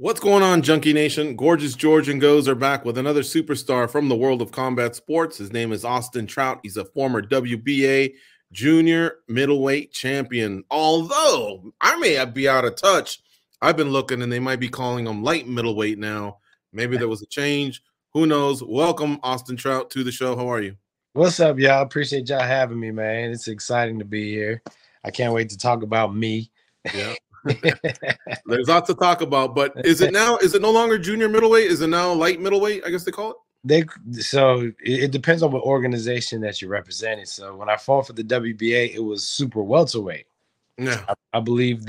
What's going on, Junkie Nation? Gorgeous George and Goes are back with another superstar from the world of combat sports. His name is Austin Trout. He's a former WBA junior middleweight champion. Although I may be out of touch, I've been looking and they might be calling him light middleweight now. Maybe there was a change. Who knows? Welcome, Austin Trout, to the show. How are you? What's up, y'all? Appreciate y'all having me, man. It's exciting to be here. I can't wait to talk about me. Yeah. There's lots to talk about, but is it no longer junior middleweight? Is it now light middleweight? I guess they call it. It depends on what organization that you're representing. So when I fought for the WBA, it was super welterweight. Yeah. I believe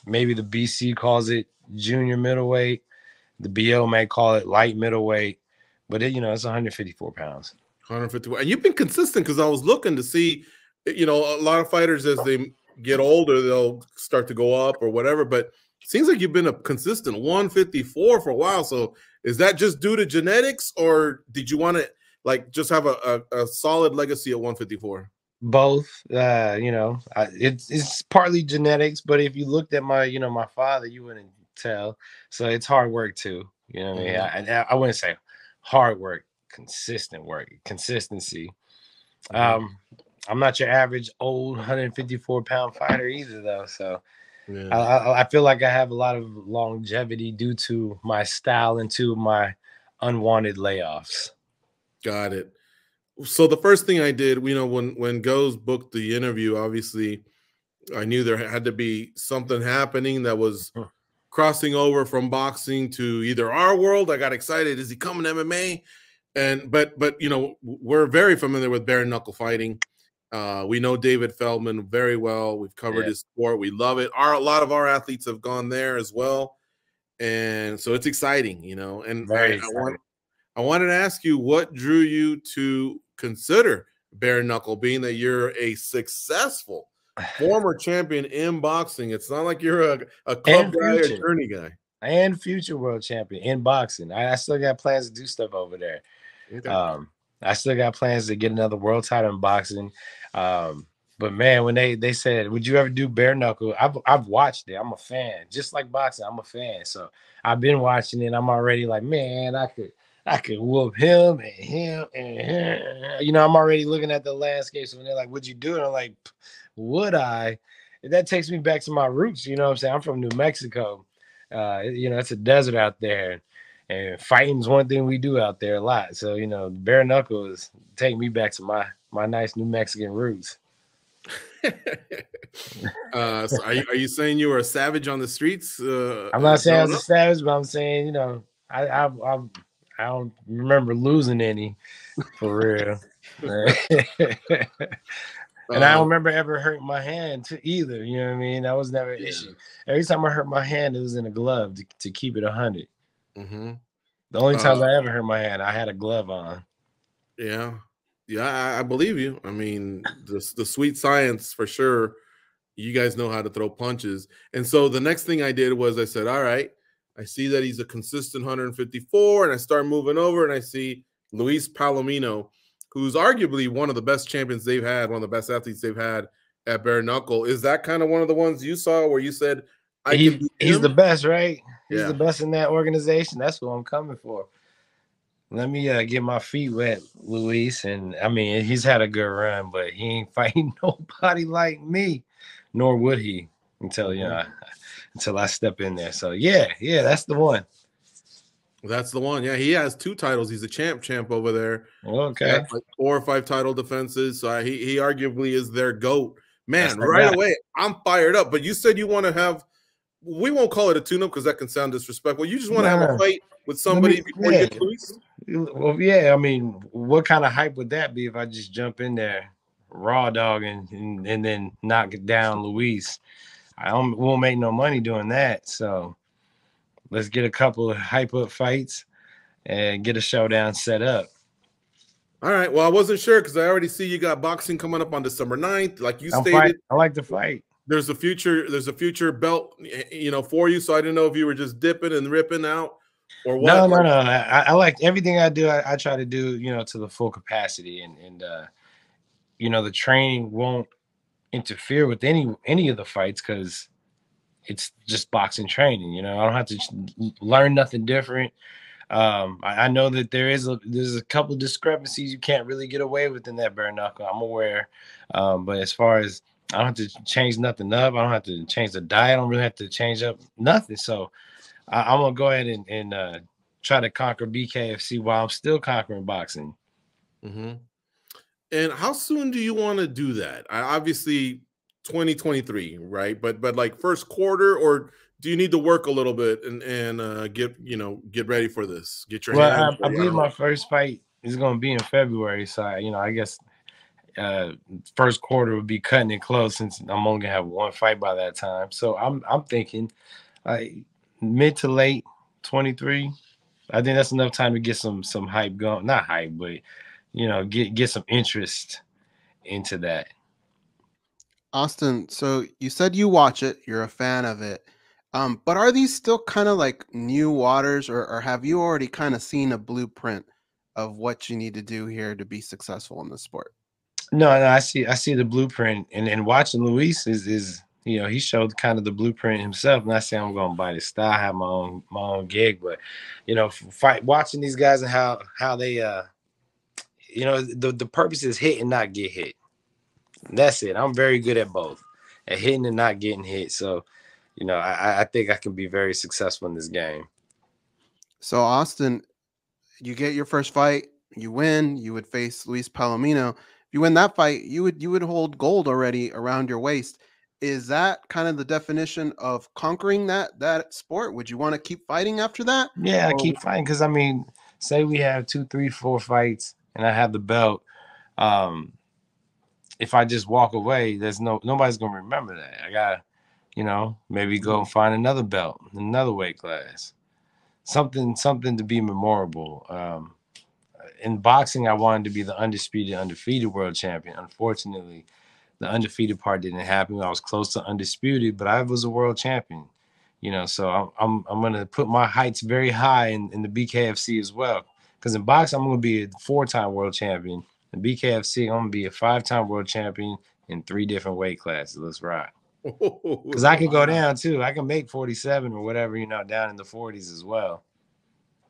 maybe the BC calls it junior middleweight. The BO may call it light middleweight, but it's 154 pounds. 151. And you've been consistent because I was looking to see, a lot of fighters as they get older, they'll start to go up or whatever, but it seems like you've been a consistent 154 for a while. So is that just due to genetics, or did you want to just have a solid legacy at 154? Both. It's partly genetics, but if you looked at my father, you wouldn't tell. So it's hard work too. You know what I mean? I wouldn't say hard work, consistent work, consistency. I'm not your average old 154-pound fighter either, though. So yeah. I feel like I have a lot of longevity due to my style and to my unwanted layoffs. Got it. So the first thing I did, when Goes booked the interview, obviously I knew there had to be something happening that was crossing over from boxing to either our world. I got excited. Is he coming to MMA? But we're very familiar with bare knuckle fighting. We know David Feldman very well. We've covered his sport. We love it. A lot of our athletes have gone there as well. And so it's exciting, and I wanted to ask you, what drew you to consider bare knuckle, being that you're a successful former champion in boxing? It's not like you're a club guy or tourney guy. And future world champion in boxing. I still got plans to do stuff over there. Okay. I still got plans to get another world title in boxing. But man, when they said, would you ever do bare knuckle? I've watched it. I'm a fan. Just like boxing, I'm a fan. So I've been watching it. I'm already like, man, I could whoop him and him and him. I'm already looking at the landscape. So when they're like, would you do it? I'm like, would I? And that takes me back to my roots. You know what I'm saying? I'm from New Mexico. It's a desert out there. And fighting is one thing we do out there a lot. So, bare knuckles take me back to my nice New Mexican roots. So are you saying you were a savage on the streets? I'm not saying I was a savage, but I'm saying, I don't remember losing any for real. And I don't remember ever hurting my hand either. You know what I mean? That was never an issue. Every time I hurt my hand, it was in a glove to keep it 100. Mm-hmm. The only time I ever hurt my hand, I had a glove on. Yeah, I believe you. I mean, the sweet science for sure. You guys know how to throw punches. And so the next thing I did was I said, all right, I see that he's a consistent 154, and I start moving over and I see Luis Palomino, who's arguably one of the best champions they've had, one of the best athletes they've had at bare knuckle. Is that kind of one of the ones you saw where you said, he's the best, right? He's the best in that organization. That's what I'm coming for. Let me get my feet wet, Luis. And I mean, he's had a good run, but he ain't fighting nobody like me, nor would he until I step in there. So yeah, that's the one. That's the one. Yeah, he has 2 titles. He's a champ over there. Okay, like 4 or 5 title defenses. So he arguably is their GOAT. Man, right away, I'm fired up. But you said you want to have. We won't call it a tune-up because that can sound disrespectful. You just want to have a fight with somebody before you get Luis? Well, yeah. I mean, what kind of hype would that be if I just jump in there, raw dog, and then knock it down Luis? Won't make no money doing that. So let's get a couple of hype-up fights and get a showdown set up. All right. Well, I wasn't sure because I already see you got boxing coming up on December 9th. Like you stated. I like to fight. There's a future belt, for you. So I didn't know if you were just dipping and ripping out or what. No. I like everything I do. I try to do, to the full capacity, and the training won't interfere with any of the fights because it's just boxing training. You know, I don't have to learn nothing different. I know that there's a couple of discrepancies you can't really get away with in that bare knuckle. I'm aware, but as far as I don't have to change nothing up. I don't have to change the diet. I don't really have to change up nothing. So I'm gonna go ahead and try to conquer BKFC while I'm still conquering boxing. Mm-hmm. And how soon do you want to do that? Obviously, 2023, right? But like first quarter, or do you need to work a little bit and get ready for this? Get your hands. Well, I believe my first fight is going to be in February, so I guess first quarter would be cutting it close since I'm only gonna have one fight by that time. So I'm thinking mid to late 23. I think that's enough time to get some hype going. Not hype, but get some interest into that. Austin, so you said you watch it, you're a fan of it. But are these still kind of like new waters, or have you already kind of seen a blueprint of what you need to do here to be successful in the sport? No, I see the blueprint, and watching Luis is he showed kind of the blueprint himself. Not saying I'm going to bite his style, I have my own gig, but watching these guys and how they the purpose is hit and not get hit. That's it. I'm very good at both, at hitting and not getting hit. So, I think I can be very successful in this game. So, Austin, you get your first fight, you win, you would face Luis Palomino. If you win that fight, you would hold gold already around your waist. Is that kind of the definition of conquering that sport? Would you want to keep fighting after that? Yeah, I keep fighting because say we have 2, 3, 4 fights and I have the belt. If I just walk away, there's nobody's gonna remember that. I gotta, maybe go and find another belt, another weight class, something to be memorable. In boxing, I wanted to be the undefeated world champion. Unfortunately, the undefeated part didn't happen. I was close to undisputed, but I was a world champion. So I'm gonna put my heights very high in the BKFC as well. Because in boxing, I'm gonna be a 4-time world champion. In BKFC, I'm gonna be a 5-time world champion in 3 different weight classes. Let's rock. Because I can go down too. I can make 47 or whatever, down in the 40s as well.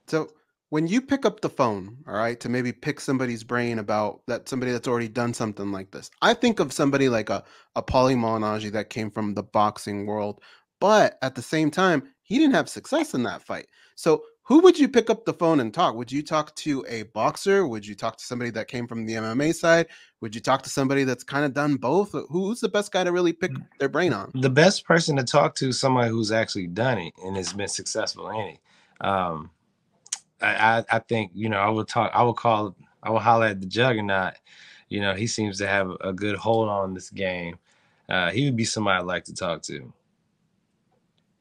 So when you pick up the phone, all right, to maybe pick somebody's brain about somebody that's already done something like this, I think of somebody like a Palomino that came from the boxing world, but at the same time, he didn't have success in that fight. So who would you pick up the phone and talk? Would you talk to a boxer? Would you talk to somebody that came from the MMA side? Would you talk to somebody that's kind of done both? Who's the best guy to really pick their brain on? The best person to talk to is somebody who's actually done it and has been successful in it. I think, I will holler at the Juggernaut. He seems to have a good hold on this game. He would be somebody I'd like to talk to.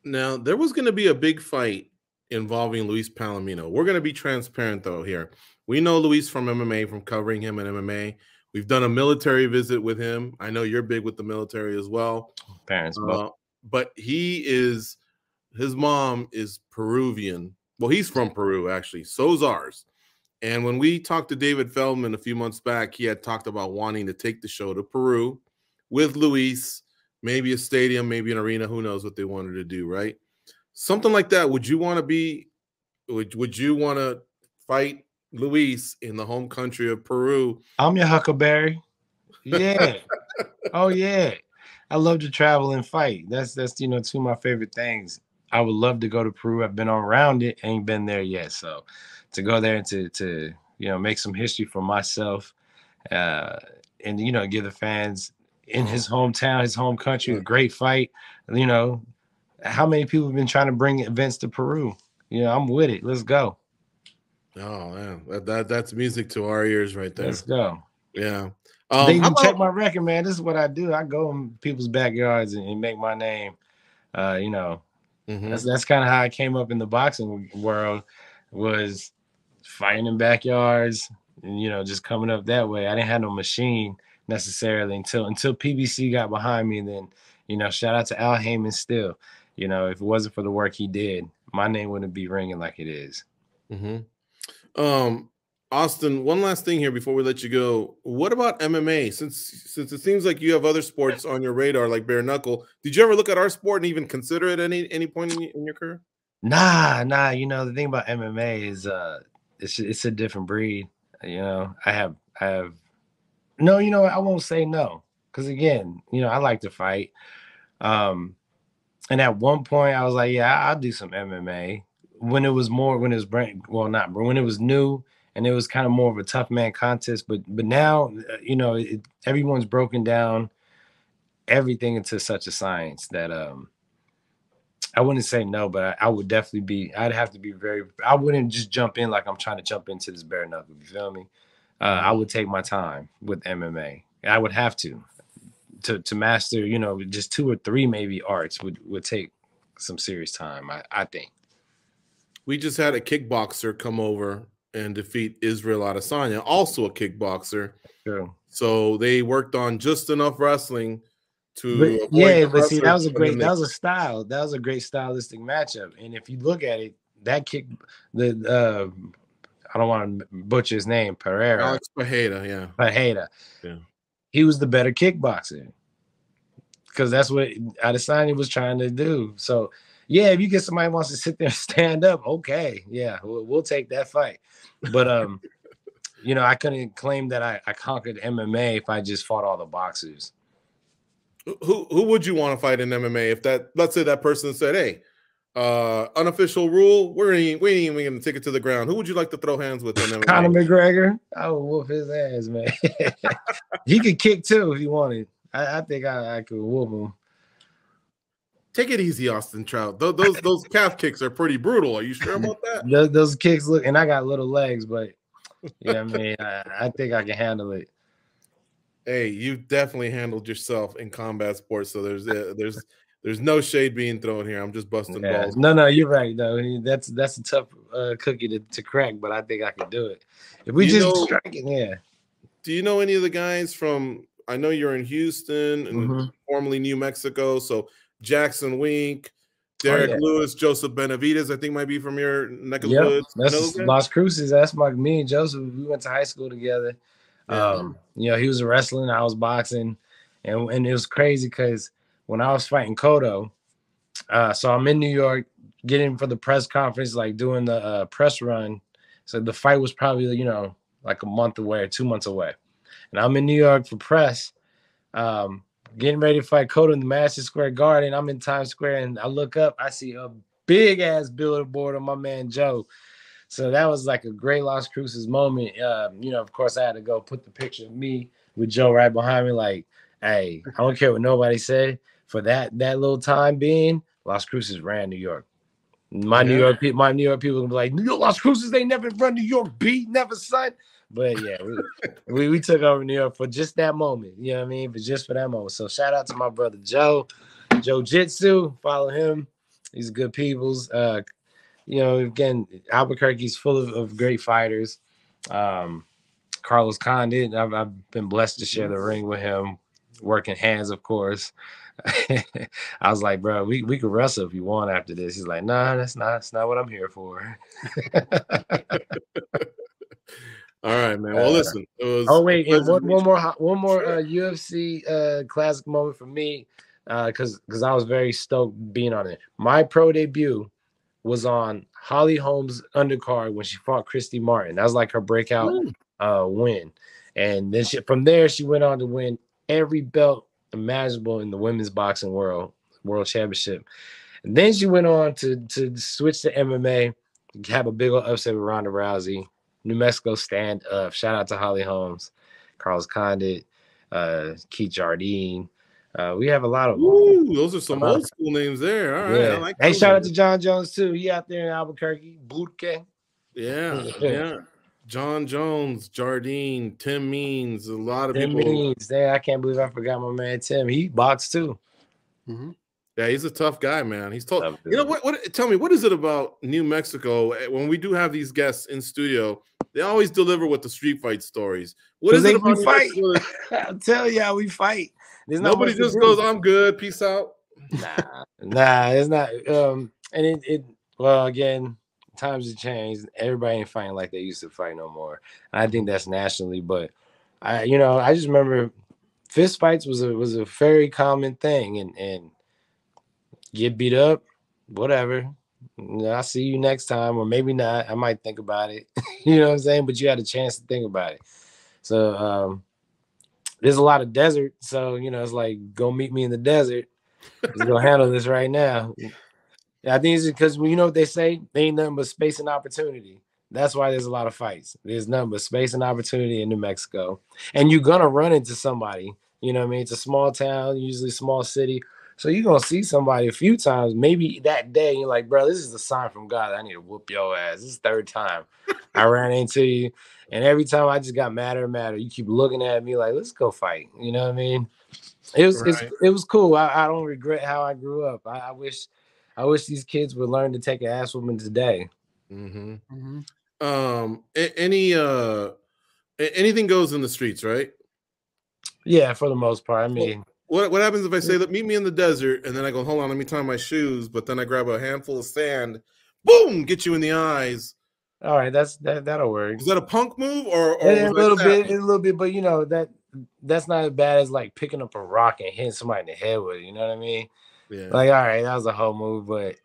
Now, there was going to be a big fight involving Luis Palomino. We're going to be transparent, though, here. We know Luis from MMA, from covering him in MMA. We've done a military visit with him. I know you're big with the military as well. Parents, but his mom is Peruvian. Well, he's from Peru, actually. So's ours. And when we talked to David Feldman a few months back, he had talked about wanting to take the show to Peru with Luis, maybe a stadium, maybe an arena. Who knows what they wanted to do, right? Something like that. Would you want to fight Luis in the home country of Peru? I'm your Huckleberry. Yeah. Oh, yeah. I love to travel and fight. That's two of my favorite things. I would love to go to Peru. I've been around it, ain't been there yet. So to go there and to make some history for myself, and give the fans in his hometown, his home country, a great fight. How many people have been trying to bring events to Peru? I'm with it. Let's go. Oh man, that's music to our ears right there. Let's go. Yeah. They can check my record, man. This is what I do. I go in people's backyards and make my name. That's kind of how I came up in the boxing world, was fighting in backyards and just coming up that way. I didn't have no machine necessarily until PBC got behind me. And then shout out to Al Heyman still. If it wasn't for the work he did, my name wouldn't be ringing like it is. Austin, one last thing here before we let you go. What about MMA? Since it seems like you have other sports on your radar, like bare knuckle, did you ever look at our sport and even consider it any point in your career? Nah. You know, the thing about MMA is it's a different breed. You know, I have no. You know, I won't say no because again, you know, I like to fight. And at one point, I was like, yeah, I'll do some MMA. When it was new. And it was kind of more of a tough man contest, but now, you know, everyone's broken down everything into such a science that I wouldn't say no, but I would definitely be. I'd have to be I wouldn't just jump in like I'm trying to jump into this bare knuckle. You feel me? I would take my time with MMA. I would have to master. You know, just 2 or 3 maybe arts would take some serious time. I think. We just had a kickboxer come over and defeat Israel Adesanya, also a kickboxer. True. So they worked on just enough wrestling to but see, that was a great stylistic matchup. And if you look at it, that kick, I don't want to butcher his name, Alex Pereira, yeah. He was the better kickboxer because that's what Adesanya was trying to do. So yeah, if you get somebody who wants to sit there and stand up, okay, yeah, we'll take that fight. But you know, I couldn't claim that I conquered MMA if I just fought all the boxers. Who would you want to fight in MMA if let's say that person said, hey, unofficial rule, we ain't even gonna take it to the ground. Who would you like to throw hands with in MMA? Conor McGregor. I would whoop his ass, man. He could kick too if he wanted. I think I could whoop him. Take it easy, Austin Trout. Those calf kicks are pretty brutal. Are you sure about that? Those kicks look, and I got little legs, but yeah, I mean, I think I can handle it. Hey, you definitely handled yourself in combat sports, so there's no shade being thrown here. I'm just busting balls. No, you're right though. That's a tough cookie to crack, but I think I can do it if we strike it. Yeah. Do you know any of the guys from? I know you're in Houston and formerly New Mexico, so. Jackson Wink, Derek Lewis, Joseph Benavidez, I think might be from your neck of the woods. That's Las Cruces. That's me and Joseph. We went to high school together. Yeah. You know, he was wrestling, I was boxing, and it was crazy because when I was fighting Cotto, so I'm in New York getting for the press conference, like doing the press run. So the fight was probably, you know, like a month away or 2 months away. And I'm in New York for press. Getting ready to fight Cotto in the Madison Square Garden. I'm in Times Square, and I look up. I see a big-ass billboard on my man Joe. So that was like a great Las Cruces moment. You know, of course, I had to go put the picture of me with Joe right behind me. Like, hey, I don't care what nobody said. For that little time being, Las Cruces ran New York. My New York people would be like, Las Cruces, they never run New York beat, never son. But yeah, we took over New York for just that moment. You know what I mean? But just for that moment. So shout out to my brother Joe Jitsu. Follow him. He's good peoples. You know, again, Albuquerque's full of great fighters. Carlos Condit, I've been blessed to share the ring with him, working hands, of course. I was like, bro, we could wrestle if you want after this. He's like, nah, that's not what I'm here for. All right, man. Well, listen. And one more UFC classic moment for me, because I was very stoked being on it. My pro debut was on Holly Holmes' undercard when she fought Christy Martin. That was like her breakout win, and then from there she went on to win every belt imaginable in the women's boxing world championship. And then she went on to switch to MMA, have a big old upset with Ronda Rousey. New Mexico stand up. Shout out to Holly Holmes, Carlos Condit, Keith Jardine. We have a lot of those are some old school names there. All right. Yeah. I like hey, shout out to John Jones too. He out there in Albuquerque. Budke. Yeah. John Jones, Jardine, Tim Means, a lot of Tim people. Means. I can't believe I forgot my man Tim. He boxed too. Mm-hmm. Yeah, he's a tough guy, man. He's tough. You know what? Tell me, what is it about New Mexico when we do have these guests in studio? They always deliver with the street fight stories. What is it about we fight? I'll tell you how we fight. Nobody just goes, "I'm good, peace out." Nah, it's not. And well, again, times have changed. Everybody ain't fighting like they used to fight no more. And I think that's nationally, but I just remember fist fights was a very common thing, and get beat up, whatever. I'll see you next time, or maybe not. I might think about it. You know what I'm saying? But you had a chance to think about it. So there's a lot of desert. So, it's like, go meet me in the desert. Let's go handle this right now. I think it's because, what they say? There ain't nothing but space and opportunity. That's why there's a lot of fights. There's nothing but space and opportunity in New Mexico. And you're going to run into somebody. You know what I mean? It's a small town, usually a small city. So you're going to see somebody a few times. Maybe that day, you're like, bro, this is a sign from God. I need to whoop your ass. This is the third time I ran into you. And every time I just got madder and madder. You keep looking at me like, let's go fight. You know what I mean? It was cool. I don't regret how I grew up. I wish these kids would learn to take an ass whooping today. Mm-hmm. Mm-hmm. Anything goes in the streets, right? Yeah, for the most part. I mean, what happens if I say that meet me in the desert, and then I go, hold on, let me tie my shoes, but then I grab a handful of sand, boom, get you in the eyes. All right, that'll work. Is that a punk move or a little bit, but that's not as bad as like picking up a rock and hitting somebody in the head with it. You know what I mean? Yeah. Like, all right, that was a whole move, but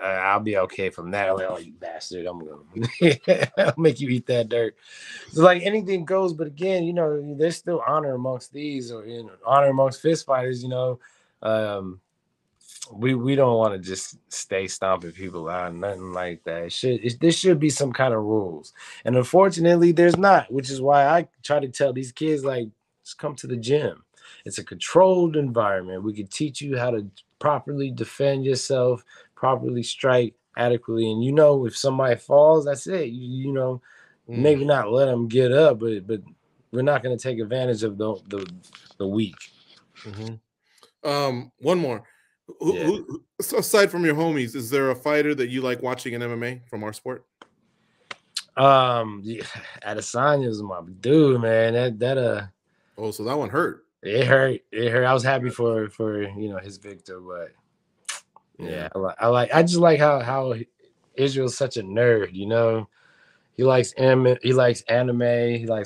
I'll be okay from that. Like, oh, you bastard, I'm gonna make you eat that dirt. So like anything goes, but again, there's still honor amongst these, or honor amongst fist fighters. We don't want to just stay stomping people out, nothing like that. There should be some kind of rules, and unfortunately, there's not. Which is why I try to tell these kids, like, just come to the gym. It's a controlled environment. We can teach you how to properly defend yourself, properly strike adequately, and if somebody falls, that's it. Maybe not let them get up, but we're not going to take advantage of the weak. Mm-hmm. One more. Who, aside from your homies, is there a fighter that you like watching in MMA from our sport? Adesanya was my dude, man. Oh, so that one hurt. It hurt. I was happy for his victor, but I just like how Israel's such a nerd. He likes anime. He likes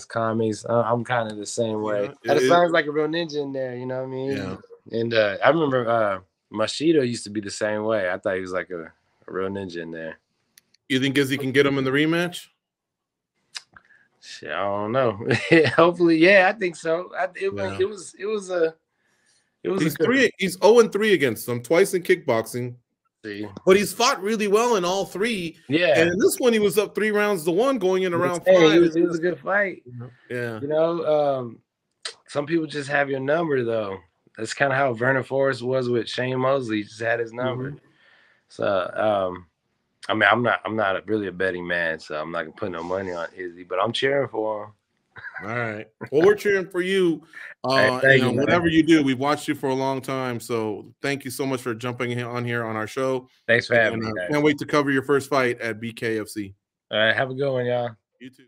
comics. I'm kind of the same way. Adesanya's like a real ninja in there. You know what I mean? Yeah. And I remember Machida used to be the same way. I thought he was like a real ninja in there. You think Izzy can get him in the rematch? Shit, I don't know. Hopefully, yeah, I think so. It was He's 0-3 against them, twice in kickboxing. See. But he's fought really well in all three. Yeah. And in this one, he was up 3-1 going into round 5. It was a good fight. Yeah. Some people just have your number, though. That's kind of how Vernon Forrest was with Shane Mosley. He just had his number. Mm-hmm. So, I'm not really a betting man, so I'm not gonna put no money on Izzy, but I'm cheering for him. All right. Well, we're cheering for you. Whatever you do, we've watched you for a long time, so thank you so much for jumping on here on our show. Thanks for having me. Can't wait to cover your first fight at BKFC. All right, have a good one, y'all. You too.